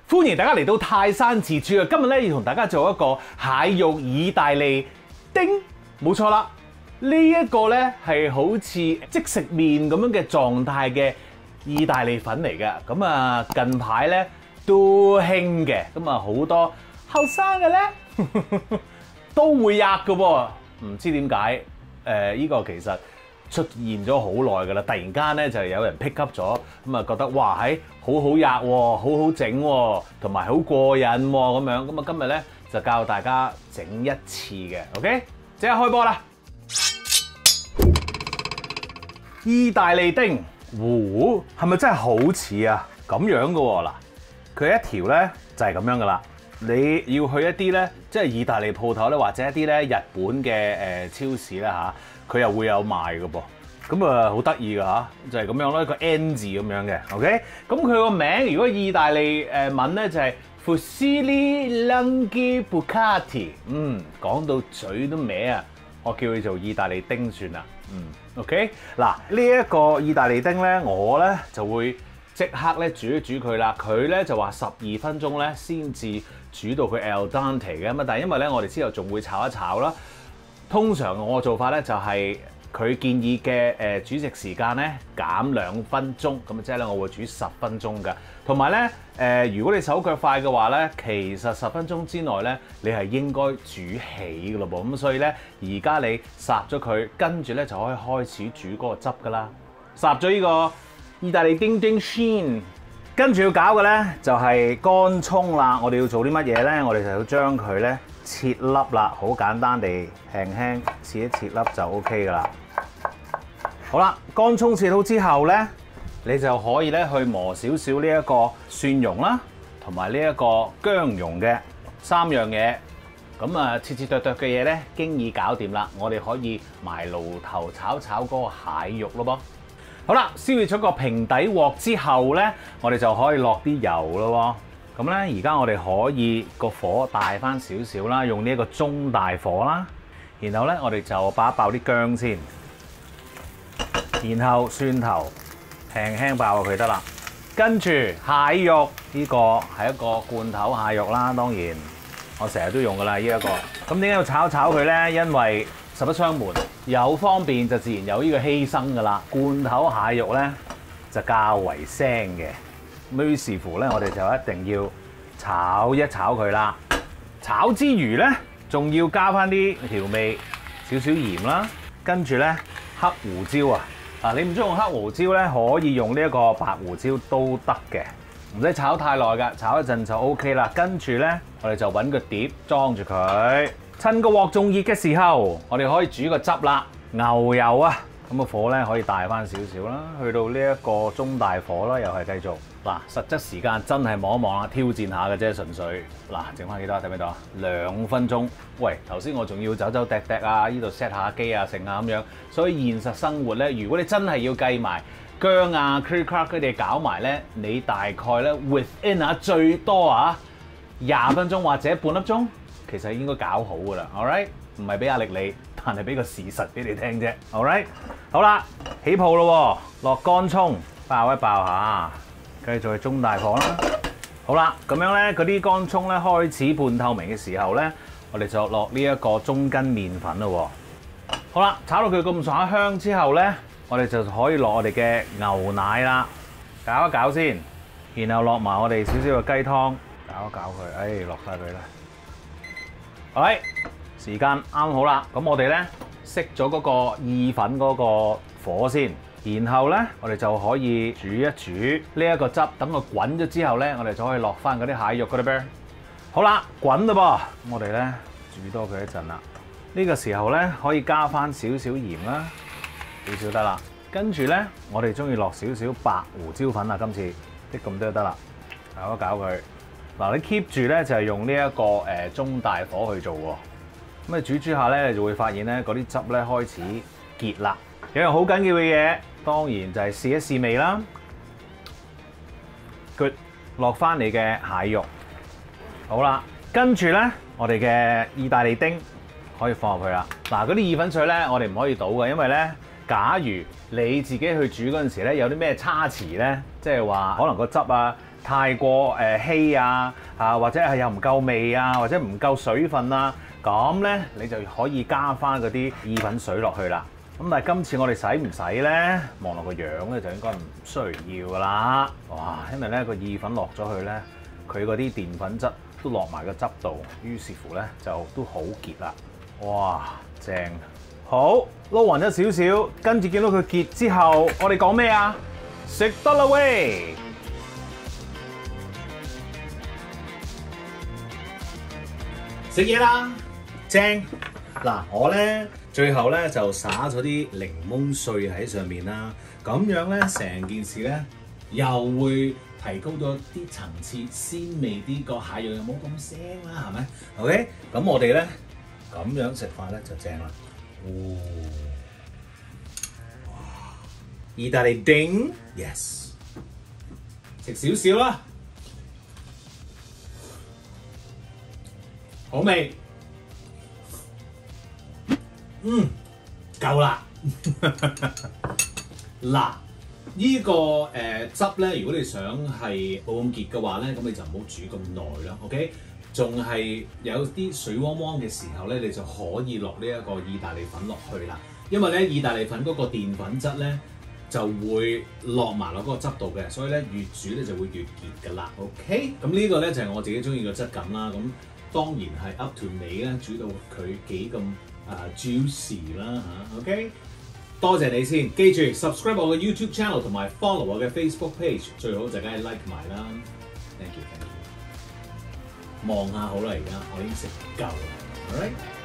歡迎大家嚟到泰山自助啊！今日咧要同大家做一個蟹肉意大利丁，冇錯啦。呢一個咧係好似即食麵咁樣嘅狀態嘅意大利粉嚟嘅。咁啊近排咧都興嘅，咁啊好多後生嘅咧都會吔嘅喎。唔知點解呢個其實出現咗好耐㗎啦，突然間咧就有人 pick up 咗，咁啊覺得哇係好好吔喎，好好整喎，同埋好過癮喎咁樣，咁啊今日咧就教大家整一次嘅 ，OK， 即刻開波啦！意大利丁，係咪真係好似啊咁樣嘅喎？嗱，佢一條咧就係咁樣噶啦。你要去一啲咧，即係意大利鋪頭咧，或者一啲咧日本嘅超市啦嚇，佢又會有賣嘅噃。咁啊好得意嘅嚇，就係咁樣咯，一個 N 字咁樣嘅 ，OK。咁佢個名如果意大利文咧就係 Fusilli Lunghi Bucati。講到嘴都歪啊，我叫佢做意大利丁算啦。OK。嗱呢一個意大利丁咧，我咧就會即刻咧煮一煮佢啦。佢咧就話12分鐘咧先至煮到佢 al dente 嘅，咁啊，但係因為咧我哋之後仲會炒一炒啦。通常我嘅做法咧就係佢建議嘅煮食時間咧減2分鐘，咁即係咧我會煮10分鐘㗎。同埋咧如果你手腳快嘅話咧，其實10分鐘之內咧你係應該煮起㗎咯噃。咁所以咧而家你霎咗佢，跟住咧就可以開始煮嗰個汁㗎啦。霎咗呢個意大利丁丁先。跟住要搞嘅咧就係乾葱啦。我哋要做啲乜嘢咧？我哋就要將佢咧切粒啦，好簡單地輕輕切一切粒就 OK 噶啦。好啦，乾葱切好之後咧，你就可以咧去磨少少呢一個蒜蓉啦，同埋呢一個薑蓉嘅3樣嘢。咁啊，切切剁剁嘅嘢咧，經已搞掂啦。我哋可以埋爐頭炒嗰個蟹肉咯噃。好啦，燒熱咗個平底鑊之後咧，我哋就可以落啲油咯喎。咁咧，而家我哋可以個火大翻少少啦，用呢一個中大火啦。然後咧，我哋就爆一爆啲薑先，然後蒜頭輕輕爆佢得啦。跟住蟹肉，呢個係一個罐頭蟹肉啦，當然我成日都用噶啦呢一個。咁點解要炒佢咧？因為實不相瞞，有方便就自然有呢個犧牲㗎啦。罐頭蟹肉咧就較為腥嘅，咁於是乎咧，我哋就一定要炒一炒佢啦。炒之餘咧，仲要加翻啲調味，少少鹽啦，跟住咧黑胡椒啊。嗱，你唔中意用黑胡椒咧，可以用呢一個白胡椒都得嘅，唔使炒太耐㗎，炒一陣就 OK 啦。跟住咧，我哋就揾個碟裝住佢。趁個鑊仲熱嘅時候，我哋可以煮個汁啦。牛油啊，咁個火咧可以大翻少少啦，去到呢一個中大火啦，又係繼續。嗱，實質時間真係望一望啦，挑戰下嘅啫，純粹。嗱，剩翻幾多啊？睇唔睇到啊？2分鐘。喂，頭先我仲要走趯啊，呢度 set 下機啊，剩啊咁樣。所以現實生活咧，如果你真係要計埋薑啊、curry crack 佢哋搞埋咧，你大概咧 within 啊最多啊20分鐘或者半粒鐘。其實應該搞好㗎啦 ，all right， 唔係俾壓力你，但係俾個事實俾你聽啫 ，all right， 好啦，起泡咯，落乾葱，爆一爆下，繼續去中大火啦。好啦，咁樣咧，嗰啲乾葱咧開始半透明嘅時候咧，我哋就落呢一個中筋麵粉咯。好啦，炒到佢咁上下香之後咧，我哋就可以落我哋嘅牛奶啦，搞一搞先，然後落埋我哋少少嘅雞湯，搞一搞佢，落晒佢啦。好，時間啱好啦，咁我哋咧熄咗嗰個意粉嗰個火先，然後咧我哋就可以煮一煮呢一個汁，等佢滾咗之後咧，我哋就可以落翻嗰啲蟹肉嗰啲啤。好啦，滾啦噃，我哋咧煮多佢一陣啦。呢個時候咧可以加翻少少鹽啦，少少得啦。跟住咧，我哋中意落少少白胡椒粉啊，今次啲咁多得啦，搞一搞佢。嗱，你 keep 住咧就係用呢一個中大火去做喎，咁你煮下咧，你就會發現咧嗰啲汁咧開始結啦。有樣好緊要嘅嘢，當然就係試一試味啦。Good， 落翻你嘅蟹肉，好啦，跟住咧我哋嘅意大利丁可以放入去啦。嗱，嗰啲意粉水咧，我哋唔可以倒嘅，因為咧，假如你自己去煮嗰陣時咧，有啲咩差池咧，即係話可能個汁啊太過稀啊，或者係又唔夠味啊，或者唔夠水分啊，咁咧你就可以加翻嗰啲意粉水落去啦。咁但係今次我哋使唔使咧？望落個樣咧就應該唔需要噶啦。哇！因為咧個意粉落咗去咧，佢嗰啲澱粉質都落埋個汁度，於是乎咧就都好結啦。哇！正！好，撈勻咗少少，跟住見到佢結之後，我哋講咩啊？食得啦喂！食嘢啦，正！嗱，我咧最後咧就灑咗啲檸檬碎喺上面啦，咁樣咧成件事咧又會提高咗啲層次，鮮味啲，個蟹肉又冇咁腥啦，係咪 ？OK， 咁我哋咧咁樣食法咧就正啦。哇！意大利丁 ，yes， 食少少啦，好味。夠啦！嗱，呢個汁咧，如果你想係冇咁結嘅話咧，咁你就唔好煮咁耐啦。OK， 仲係有啲水汪汪嘅時候咧，你就可以落呢一個意大利粉落去啦。因為咧，意大利粉嗰個澱粉質咧就會落埋落嗰個汁度嘅，所以咧越煮咧就會越結㗎啦。OK， 咁呢個咧就係我自己中意嘅質感啦。咁當然係 up to 你啦，煮到佢幾咁juicy 啦嚇 ，OK， 多謝你先，記住 subscribe 我嘅 YouTube channel 同埋 follow 我嘅 Facebook page， 最好就梗係 like 埋啦 ，thank you， 望下好啦，而家我已經食夠啦 ，alright。